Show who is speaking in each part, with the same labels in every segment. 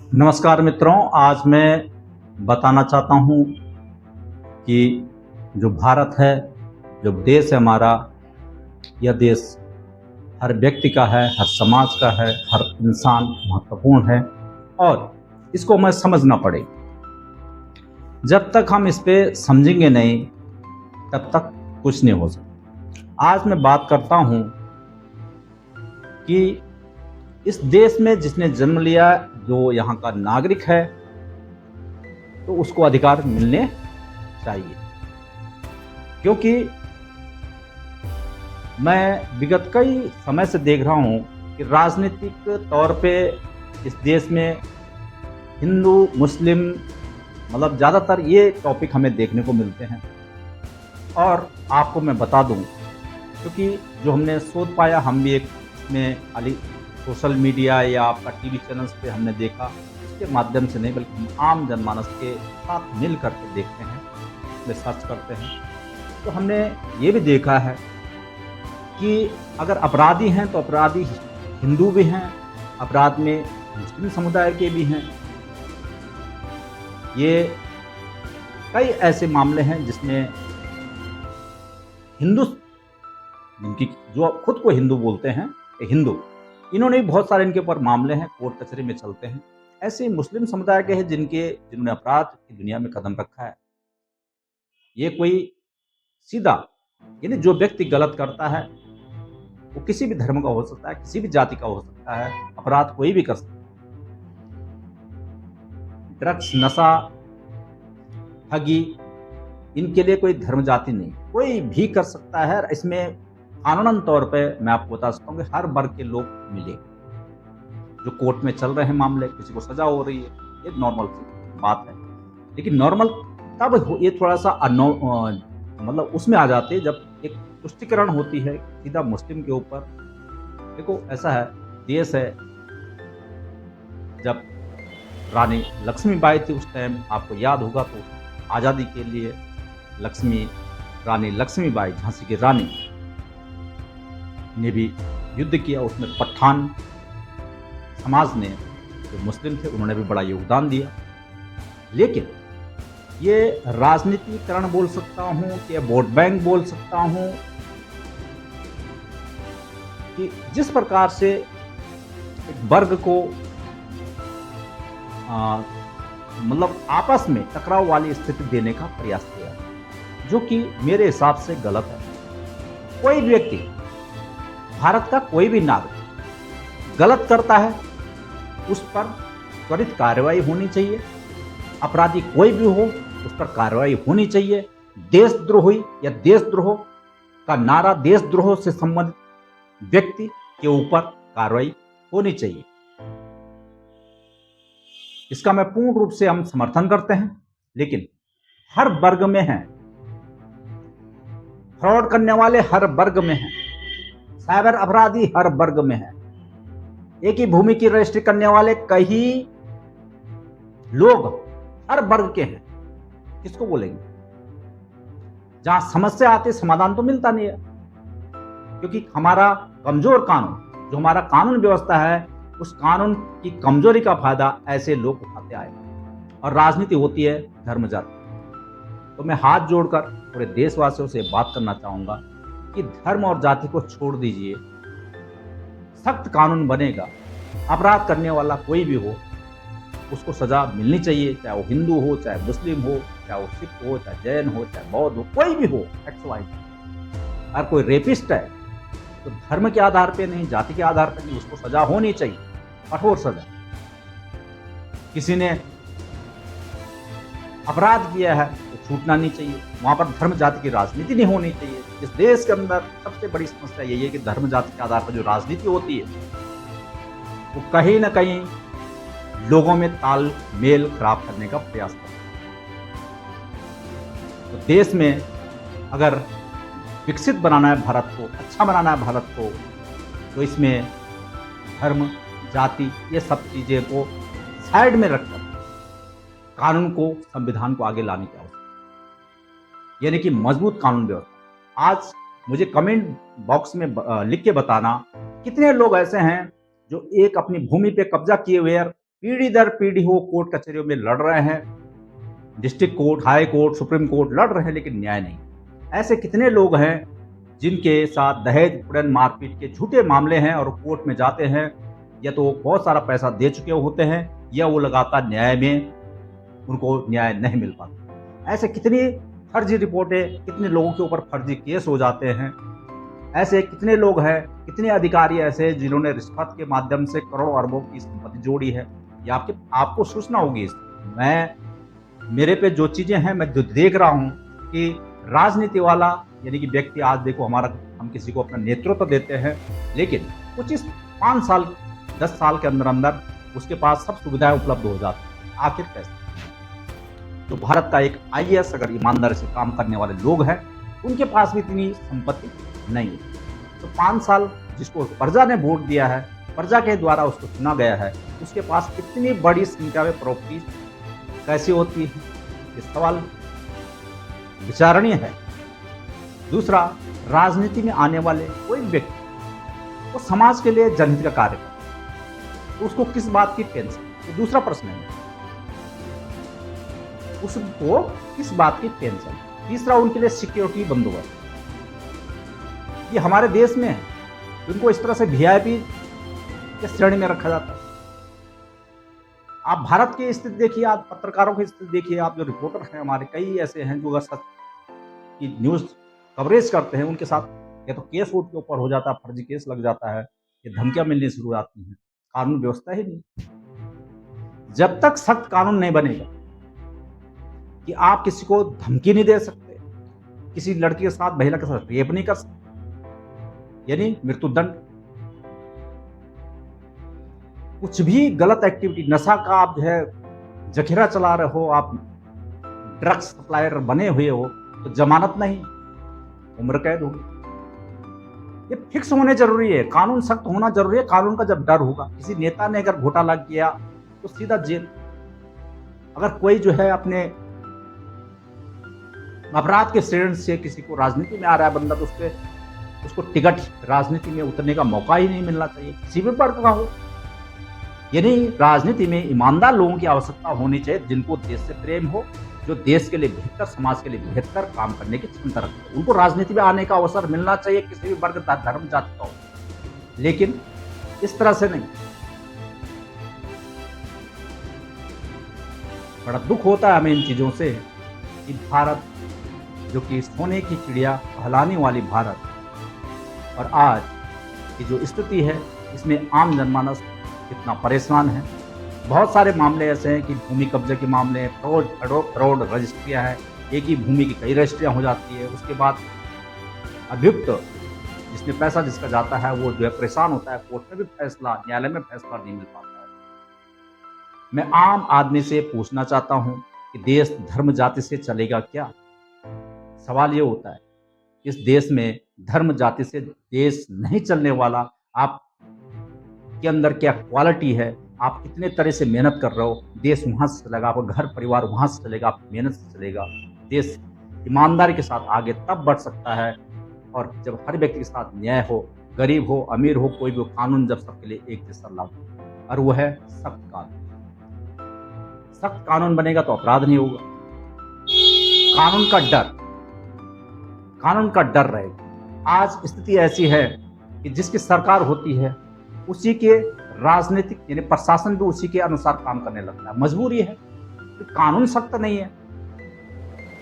Speaker 1: नमस्कार मित्रों, आज मैं बताना चाहता हूँ कि जो भारत है, जो देश है हमारा, यह देश हर व्यक्ति का है, हर समाज का है, हर इंसान महत्वपूर्ण है और इसको हमें समझना पड़ेगा। जब तक हम इस पे समझेंगे नहीं, तब तक कुछ नहीं हो सकता। आज मैं बात करता हूँ कि इस देश में जिसने जन्म लिया, जो यहाँ का नागरिक है, तो उसको अधिकार मिलने चाहिए। क्योंकि मैं विगत कई समय से देख रहा हूँ कि राजनीतिक तौर पे इस देश में हिंदू मुस्लिम मतलब ज़्यादातर ये टॉपिक हमें देखने को मिलते हैं। और आपको मैं बता दूं, क्योंकि जो हमने शोध पाया, हम भी एक में खाली सोशल मीडिया या आपका टीवी चैनल्स पे हमने देखा, उसके माध्यम से नहीं बल्कि हम आम जनमानस के साथ मिल करके देखते हैं, उसमें सर्च करते हैं, तो हमने ये भी देखा है कि अगर अपराधी हैं तो अपराधी हिंदू भी हैं, अपराध में मुस्लिम समुदाय के भी हैं। ये कई ऐसे मामले हैं जिसमें हिंदू, जिनकी जो खुद को हिंदू बोलते हैं, ये हिंदू, इन्होंने भी बहुत सारे इनके ऊपर मामले हैं, कोर्ट कचहरी में चलते हैं। ऐसे ही मुस्लिम समुदाय के हैं जिन्होंने अपराध की दुनिया में कदम रखा है। ये कोई सीधा, यानी जो व्यक्ति गलत करता है वो किसी भी धर्म का हो सकता है, किसी भी जाति का हो सकता है, अपराध कोई भी कर सकता है। ड्रग्स, नशा, ठगी, इनके लिए कोई धर्म जाति नहीं, कोई भी कर सकता है। इसमें कानूनन तौर पे मैं आपको बता सकता हूँ कि हर वर्ग के लोग मिले। जो कोर्ट में चल रहे हैं मामले, किसी को सजा हो रही है, ये नॉर्मल बात है। लेकिन नॉर्मल तब ये थोड़ा सा मतलब उसमें आ जाते हैं जब एक तुष्टिकरण होती है सीधा मुस्लिम के ऊपर। देखो ऐसा है, देश है, जब रानी लक्ष्मीबाई थी उस टाइम, आपको याद होगा, तो आज़ादी के लिए रानी लक्ष्मीबाई, झांसी की रानी, ने भी युद्ध किया। उसमें पठान समाज ने, जो मुस्लिम थे, उन्होंने भी बड़ा योगदान दिया। लेकिन ये राजनीतिकरण बोल सकता हूँ कि वोट बैंक बोल सकता हूँ कि जिस प्रकार से एक वर्ग को मतलब आपस में टकराव वाली स्थिति देने का प्रयास किया, जो कि मेरे हिसाब से गलत है। कोई भी व्यक्ति, भारत का कोई भी नागरिक गलत करता है, उस पर त्वरित कार्रवाई होनी चाहिए। अपराधी कोई भी हो, उस पर कार्रवाई होनी चाहिए। देशद्रोही या देशद्रोह का नारा, देशद्रोह से संबंधित व्यक्ति के ऊपर कार्रवाई होनी चाहिए। इसका मैं पूर्ण रूप से हम समर्थन करते हैं। लेकिन हर वर्ग में हैं, फ्रॉड करने वाले हर वर्ग में हैं, साइबर अपराधी हर वर्ग में हैं, एक ही भूमि की रजिस्ट्री करने वाले कई लोग हर वर्ग के हैं। किसको बोलेंगे? जहां समस्या आती है, समाधान तो मिलता नहीं है, क्योंकि हमारा कमजोर कानून, जो हमारा कानून व्यवस्था है, उस कानून की कमजोरी का फायदा ऐसे लोग उठाते आए और राजनीति होती है धर्म जाति। तो मैं हाथ जोड़कर पूरे देशवासियों से बात करना चाहूंगा कि धर्म और जाति को छोड़ दीजिए, सख्त कानून बनेगा। अपराध करने वाला कोई भी हो, उसको सजा मिलनी चाहिए, चाहे वो हिंदू हो, चाहे मुस्लिम हो, चाहे वो सिख हो, चाहे जैन हो, चाहे बौद्ध हो, कोई भी हो, एक्स वाई। अगर कोई रेपिस्ट है तो धर्म के आधार पे नहीं, जाति के आधार पे नहीं, उसको सजा होनी चाहिए, कठोर सजा। किसी ने अपराध किया है तो छूटना नहीं चाहिए, वहां पर धर्म जाति की राजनीति नहीं होनी चाहिए। इस देश के अंदर सबसे बड़ी समस्या यही है कि धर्म जाति के आधार पर जो राजनीति होती है, वो कहीं ना कहीं लोगों में तालमेल खराब करने का प्रयास करता है। तो देश में अगर विकसित बनाना है भारत को, अच्छा बनाना है भारत को, तो इसमें धर्म, जाति, ये सब चीजें को साइड में रखकर कानून को, संविधान को आगे लाने की आवश्यकता, यानी कि मजबूत कानून व्यवस्था। आज मुझे कमेंट बॉक्स में लिख के बताना, कितने लोग ऐसे हैं जो एक अपनी भूमि पे कब्जा किए हुए पीढ़ी दर पीढ़ी वो कोर्ट कचहरियों में लड़ रहे हैं, district court, high court, supreme court लड़ रहे हैं, लेकिन न्याय नहीं। ऐसे कितने लोग हैं जिनके साथ दहेज उत्पीड़न मारपीट के झूठे मामले हैं और कोर्ट में जाते हैं, या तो बहुत सारा पैसा दे चुके होते हैं या वो लगातार न्याय में उनको न्याय नहीं मिल पाता। ऐसे कितनी फर्जी रिपोर्टें, कितने लोगों के ऊपर फर्जी केस हो जाते हैं। ऐसे कितने लोग हैं, कितने अधिकारी ऐसे जिन्होंने रिश्वत के माध्यम से करोड़ों अरबों की संपत्ति जोड़ी है। ये आपको सोचना होगी। मेरे पे जो चीजें हैं, मैं जो देख रहा हूं कि राजनीति वाला यानी कि व्यक्ति, आज देखो हम किसी को अपना नेतृत्व देते हैं, लेकिन कुछ इस 5 साल 10 साल के अंदर अंदर उसके पास सब सुविधाएं उपलब्ध हो जाती हैं। आखिर कैसे? तो भारत का एक आईएएस अगर ईमानदारी से काम करने वाले लोग हैं, उनके पास भी इतनी संपत्ति नहीं है। तो 5 साल जिसको प्रजा ने वोट दिया है, प्रजा के द्वारा उसको चुना गया है, उसके पास इतनी बड़ी संख्या में प्रॉपर्टी कैसे होती है? ये सवाल विचारणीय है। दूसरा, राजनीति में आने वाले कोई व्यक्ति वो समाज के लिए जनहित का कार्य करता है, तो उसको किस बात की टेंशन? तो दूसरा प्रश्न है, उसको किस बात की टेंशन? तीसरा, उनके लिए सिक्योरिटी बंदोबस्त। ये हमारे देश में है, उनको इस तरह से वीआईपी के श्रेणी में रखा जाता है। आप भारत की स्थिति देखिए, आप पत्रकारों की स्थिति देखिए, आप जो रिपोर्टर हैं हमारे, कई ऐसे हैं जो सच की न्यूज कवरेज करते हैं, उनके साथ या तो केस वोट के ऊपर हो जाता है, फर्जी केस लग जाता है, ये धमकियां मिलनी शुरू हो जाती हैं। कानून व्यवस्था ही नहीं। जब तक सख्त कानून नहीं बनेगा कि आप किसी को धमकी नहीं दे सकते, किसी लड़की के साथ, महिला के साथ रेप नहीं कर सकते, यानी मृत्युदंड, कुछ भी गलत एक्टिविटी, नशा का आप जो है जखीरा चला रहे हो, आप ड्रग्स सप्लायर बने हुए हो, तो जमानत नहीं, उम्र कैद होगी। ये फिक्स होने जरूरी है, कानून सख्त होना जरूरी है। कानून का जब डर होगा, किसी नेता ने अगर घोटाला किया तो सीधा जेल। अगर कोई जो है अपने अपराध के श्रेणी से किसी को राजनीति में आ रहा है बंदा, तो उसको टिकट राजनीति में उतरने का मौका ही नहीं मिलना चाहिए, किसी भी वर्ग का हो। यानी राजनीति में ईमानदार लोगों की आवश्यकता होनी चाहिए, जिनको देश से प्रेम हो, जो देश के लिए बेहतर, समाज के लिए बेहतर काम करने की क्षमता रखते हैं। उनको राजनीति में आने का अवसर मिलना चाहिए, किसी भी वर्ग, धर्म, जाति का हो, लेकिन इस तरह से नहीं। बड़ा दुख होता है हमें इन चीजों से कि भारत, जो कि सोने की चिड़िया कहलाने वाली भारत, और आज की जो स्थिति है, इसमें आम जनमानस कितना परेशान है। बहुत सारे मामले ऐसे हैं कि भूमि कब्जे के मामले, करोड़ रजिस्ट्रियां हैं, एक ही भूमि की कई रजिस्ट्रियां हो जाती है। उसके बाद अभियुक्त, जिसमें पैसा जिसका जाता है, वो जो है परेशान होता है, कोर्ट में भी फैसला, न्यायालय में फैसला नहीं मिल पाता है। मैं आम आदमी से पूछना चाहता हूं कि देश धर्म जाति से चलेगा क्या? सवाल ये होता है, इस देश में धर्म जाति से देश नहीं चलने वाला। आप के अंदर क्या क्वालिटी है, आप कितने तरह से मेहनत कर रहे हो, देश वहां से चलेगा, आपका घर परिवार वहां से चलेगा, आप मेहनत से चलेगा। देश ईमानदारी के साथ आगे तब बढ़ सकता है, और जब हर व्यक्ति के साथ न्याय हो, गरीब हो, अमीर हो, कोई भी कानून जब सबके लिए एक जैसा लागू, और वो है सख्त कानून। सख्त कानून बनेगा तो अपराध नहीं होगा। कानून का डर रहेगा। आज स्थिति ऐसी है कि जिसकी सरकार होती है, उसी के राजनीतिक यानी प्रशासन भी उसी के अनुसार काम करने लगता है। मजबूरी है कि कानून सख्त नहीं है।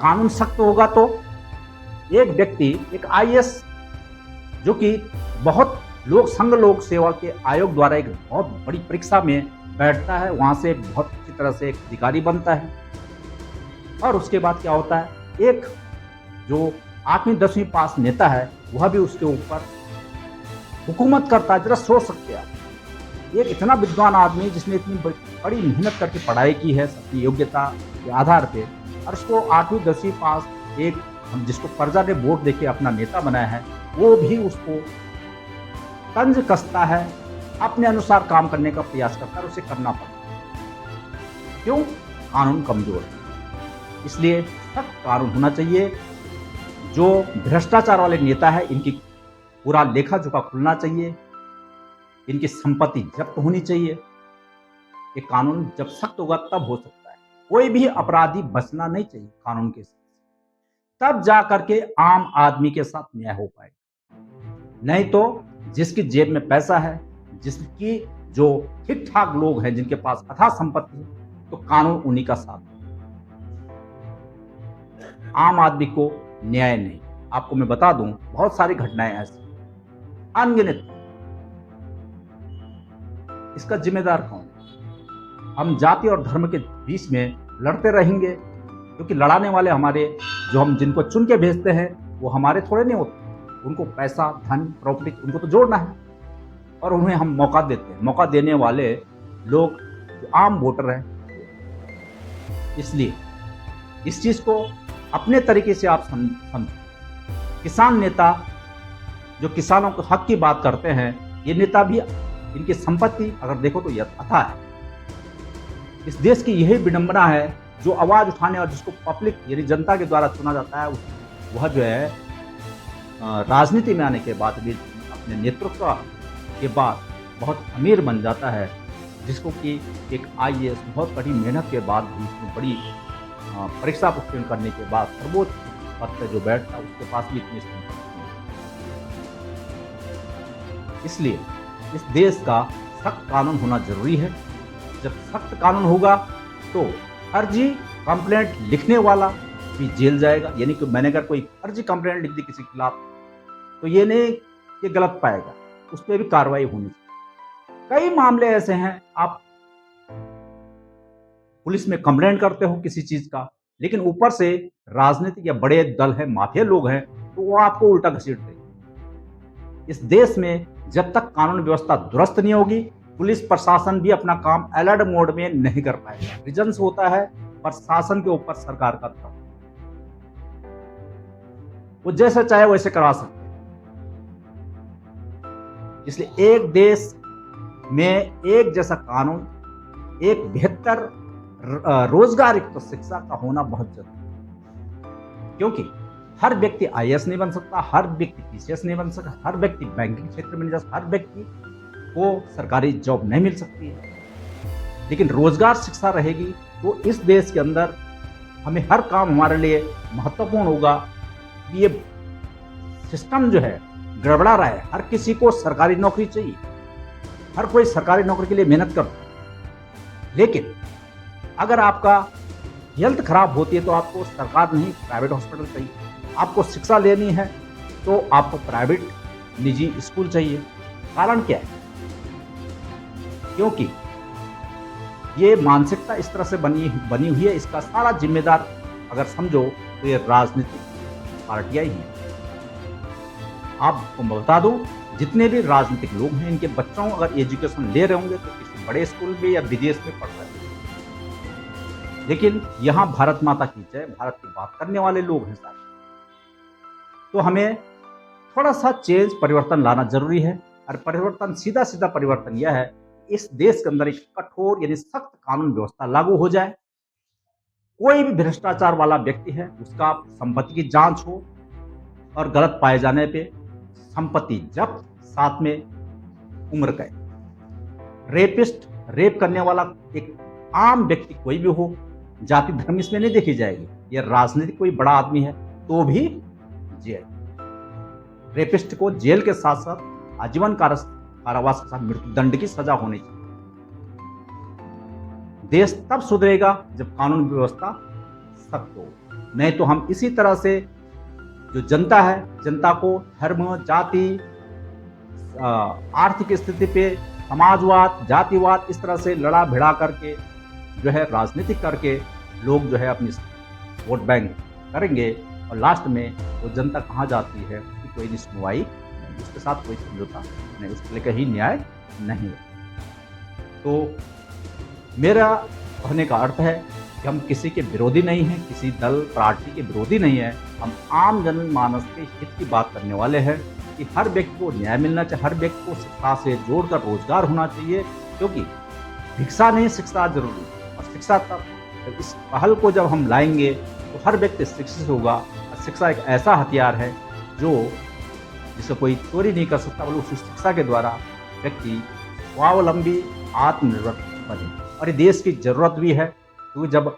Speaker 1: कानून सख्त होगा तो एक व्यक्ति, एक आईएएस, जो कि बहुत संघ लोक सेवा के आयोग द्वारा एक बहुत बड़ी परीक्षा में बैठता है, वहां से बहुत अच्छी तरह से एक अधिकारी बनता है, और उसके बाद क्या होता है, एक जो 8वीं 10वीं पास नेता है, वह भी उसके ऊपर हुकूमत करता है। जरा सोच सकते हैं, एक इतना विद्वान आदमी जिसने इतनी बड़ी मेहनत करके पढ़ाई की है अपनी योग्यता के आधार पे, और उसको 8वीं 10वीं पास एक जिसको प्रजा ने वोट देके अपना नेता बनाया है, वो भी उसको तंज कसता है, अपने अनुसार काम करने का प्रयास करता है, उसे करना पड़ता है। क्यों? कानून कमजोर है। इसलिए सख्त कानून होना चाहिए। जो भ्रष्टाचार वाले नेता है, इनकी पूरा लेखा जोखा खुलना चाहिए, इनकी संपत्ति जब्त होनी चाहिए, ये कानून जब सख्त होगा तब हो सकता है। कोई भी अपराधी बचना नहीं चाहिए कानून के साथ, तब जा करके आम आदमी के साथ न्याय हो पाएगा। नहीं तो जिसकी जेब में पैसा है, जिसकी जो ठीक ठाक लोग हैं, जिनके पास अथाह संपत्ति है, तो कानून उन्हीं का साथ है। आम आदमी को न्याय नहीं। आपको मैं बता दूं, बहुत सारी घटनाएं ऐसी अनगिनत। इसका जिम्मेदार कौन है? हम जाति और धर्म के बीच में लड़ते रहेंगे, क्योंकि लड़ाने वाले हमारे, जो हम जिनको चुन के भेजते हैं, वो हमारे थोड़े नहीं होते। उनको पैसा, धन, प्रॉपर्टी, उनको तो जोड़ना है, और उन्हें हम मौका देते हैं। मौका देने वाले लोग जो आम वोटर हैं। इसलिए इस चीज को अपने तरीके से आप समझें। किसान नेता जो किसानों के हक की बात करते हैं, ये नेता भी, इनकी संपत्ति अगर देखो तो यह अथाह है। इस देश की यही विडंबना है, जो आवाज उठाने और जिसको पब्लिक यानी जनता के द्वारा चुना जाता है, वह जो है राजनीति में आने के बाद भी अपने नेतृत्व के बाद बहुत अमीर बन जाता है, जिसको कि एक IAS बहुत बड़ी मेहनत के बाद भी, इसमें बड़ी परीक्षा उत्तीर्ण करने के बाद सर्वोच्च पद पर जो बैठता है, उसके पास भी इतनी संपत्ति नहीं। इसलिए इस देश का सख्त कानून होना जरूरी है। जब सख्त कानून होगा तो फर्जी कंप्लेंट लिखने वाला भी जेल जाएगा। यानी कि मैंने अगर कोई फर्जी कंप्लेंट लिख दी किसी के खिलाफ, तो ये नहीं कि गलत पाएगा, उस पर भी कार्रवाई होनी चाहिए। कई मामले ऐसे हैं, आप पुलिस में कंप्लेंट करते हो किसी चीज का, लेकिन ऊपर से राजनीतिक या बड़े दल है, माफिया लोग हैं, तो वो आपको उल्टा घसीट देंगे। इस देश में जब तक कानून व्यवस्था दुरुस्त नहीं होगी, पुलिस प्रशासन भी अपना काम अलर्ट मोड में नहीं कर पाएगा। रीजंस होता है प्रशासन के ऊपर सरकार का दबाव, वो जैसे चाहे वैसे करवा सकते हैं। इसलिए एक देश में एक जैसा कानून, एक बेहतर रोजगार युक्त शिक्षा का होना बहुत जरूरी है। क्योंकि हर व्यक्ति IAS नहीं बन सकता, हर व्यक्ति PCS नहीं बन सकता, हर व्यक्ति बैंकिंग क्षेत्र में नहीं जा सकता, हर व्यक्ति को सरकारी जॉब नहीं मिल सकती है। लेकिन रोजगार शिक्षा रहेगी तो इस देश के अंदर हमें हर काम हमारे लिए महत्वपूर्ण होगा। ये सिस्टम जो है गड़बड़ा रहा है, हर किसी को सरकारी नौकरी चाहिए, हर कोई सरकारी नौकरी के लिए मेहनत करता है। लेकिन अगर आपका हेल्थ खराब होती है तो आपको सरकार नहीं, प्राइवेट हॉस्पिटल चाहिए। आपको शिक्षा लेनी है तो आपको प्राइवेट निजी स्कूल चाहिए। कारण क्या है? क्योंकि ये मानसिकता इस तरह से बनी हुई है। इसका सारा जिम्मेदार अगर समझो तो ये राजनीतिक पार्टियां ही हैं। आपको बता दूं, जितने भी राजनीतिक लोग हैं, इनके बच्चों अगर एजुकेशन ले रहे होंगे तो किसी बड़े स्कूल में या विदेश में पढ़ रहे हैं। लेकिन यहाँ भारत माता की जय, भारत की बात करने वाले लोग हैं सारे। तो हमें थोड़ा सा चेंज, परिवर्तन लाना जरूरी है। और परिवर्तन, सीधा सीधा परिवर्तन यह है, इस देश के अंदर एक कठोर यानी सख्त कानून व्यवस्था लागू हो जाए। कोई भी भ्रष्टाचार वाला व्यक्ति है, उसका संपत्ति की जांच हो, और गलत पाए जाने पे संपत्ति जब्त, साथ में उम्र कैद। रेपिस्ट, रेप करने वाला एक आम व्यक्ति कोई भी हो, जाति धर्म इसमें नहीं देखी जाएगी। ये राजनीतिक कोई बड़ा आदमी है तो भी जेल। रेपिस्ट को जेल के साथ साथ आजीवन कारावास के साथ मृत्यु दंड की सजा होनी चाहिए। देश तब सुधरेगा जब कानून व्यवस्था सख्त हो। नहीं तो हम इसी तरह से, जो जनता है, जनता को धर्म, जाति, आर्थिक स्थिति पे, समाजवाद, जातिवाद, इस तरह से लड़ा भिड़ा करके जो है राजनीति करके लोग जो है अपनी वोट बैंक करेंगे, और लास्ट में वो जनता कहाँ जाती है, उसकी कोई नहीं सुनवाई नहीं, उसके साथ कोई समझौता नहीं, उसके लिए कहीं न्याय नहीं है। तो मेरा कहने का अर्थ है कि हम किसी के विरोधी नहीं हैं, किसी दल पार्टी के विरोधी नहीं है। हम आम जनमानस के हित की बात करने वाले हैं कि हर व्यक्ति को न्याय मिलना चाहिए, हर व्यक्ति को शिक्षा से जोड़कर रोजगार होना चाहिए। क्योंकि भिक्षा नहीं, शिक्षा जरूरी है। और शिक्षा तब, इस पहल को जब हम लाएंगे तो हर व्यक्ति शिक्षित होगा। और शिक्षा एक ऐसा हथियार है जो जिसे कोई चोरी नहीं कर सकता, बल्कि उस शिक्षा के द्वारा व्यक्ति स्वावलंबी, आत्मनिर्भर बने। और ये देश की जरूरत भी है, क्योंकि जब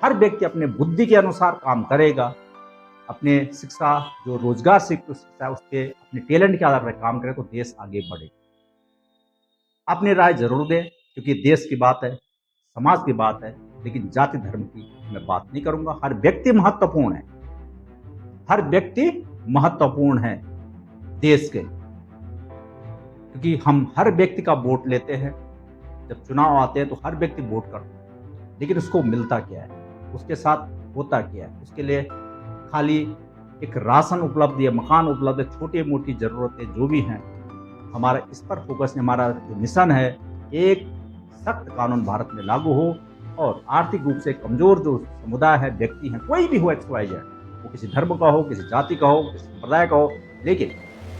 Speaker 1: हर व्यक्ति अपने बुद्धि के अनुसार काम करेगा, अपने शिक्षा जो रोजगार शिक्षा है उसके अपने टैलेंट के आधार पर काम करे, तो देश आगे बढ़ेगा। अपनी राय जरूर दें, क्योंकि देश की बात है, समाज की बात है, लेकिन जाति धर्म की मैं बात नहीं करूंगा। हर व्यक्ति महत्वपूर्ण है, हर व्यक्ति महत्वपूर्ण है देश के, क्योंकि हम हर व्यक्ति का वोट लेते हैं। जब चुनाव आते हैं तो हर व्यक्ति वोट करता है, लेकिन उसको मिलता क्या है, उसके साथ होता क्या है? उसके लिए खाली एक राशन उपलब्ध है, मकान उपलब्ध है, छोटी मोटी जरूरतें जो भी हैं, हमारा इस पर फोकस है। हमारा जो मिशन है, एक सख्त कानून भारत में लागू हो और आर्थिक रूप से कमजोर जो समुदाय है, व्यक्ति हैं, कोई भी हो, XYZ, वो किसी धर्म का हो, किसी जाति का हो, किसी संप्रदाय का हो, लेकिन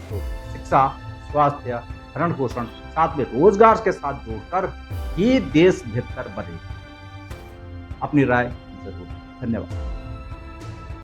Speaker 1: तो शिक्षा, स्वास्थ्य, भरण पोषण, साथ में रोजगार के साथ जोड़कर ही देश बेहतर बनेगा। अपनी राय जरूर। धन्यवाद।